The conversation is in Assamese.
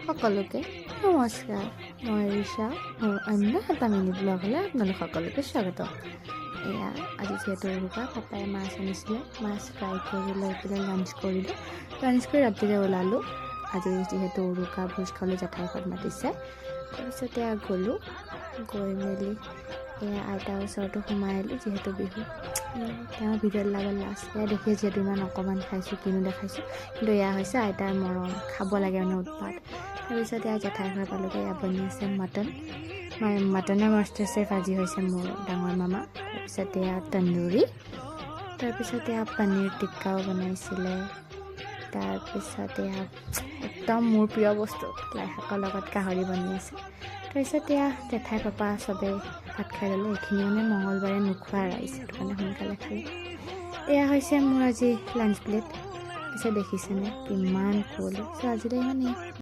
সকলোকে নমস্কাৰ। মই ৰিচা, মোৰ অন্য এটা মিনি ব্লগলৈ আপোনালোক সকলোকে স্বাগতম। এয়া আজি যিহেতু উৰুকা, পাপাই মাছ আনিছিলে, মাছ ফ্ৰাই কৰি লৈ পেলাই লাঞ্চ কৰিলোঁ। লাঞ্চ কৰি ৰাতিলৈ ওলালোঁ। আজি যিহেতু উৰুকা ভোজ খাবলৈ জেঠাই ঘৰত মাতিছে। তাৰপিছতে গ'লোঁ, গৈ মেলি এয়া আইতাৰ ওচৰতো সোমাই আহিলোঁ। যিহেতু বিহু তেওঁ ভিডিঅ'ত লাগল লাষ্ট এয়া দেখি যিহেতু ইমান অকণমান খাইছোঁ, কিনো দেখাইছোঁ, কিন্তু এয়া হৈছে আইতাৰ মৰম, খাব লাগে মানে উৎপাত। তাৰপিছত এয়া জেঠাই ঘৰ পালোঁগৈ। এয়া বনি আছে মাটনৰ মাষ্টাৰ চেফ আজি হৈছে মোৰ ডাঙৰ মামা। তাৰপিছত এয়া তন্দুৰী, তাৰপিছত এয়া পনীৰ টিক্কাও বনাইছিলে। তাৰপিছত এয়া একদম মোৰ প্ৰিয় বস্তু লাই শাকৰ লগত গাহৰি বনি আছে। তাৰপিছত এয়া জেঠাই পাপা চবেই ভাত খাই ল'লে। এইখিনি মানে মঙলবাৰে নোখোৱা ৰাইজ, সেইটো কাৰণে সোনকালে খালে। এয়া হৈছে মোৰ আজি লাঞ্চ প্লেট। পিছে দেখিছেনে কিমান কুঁৱলী। চ' আজিলৈ ইমানেই।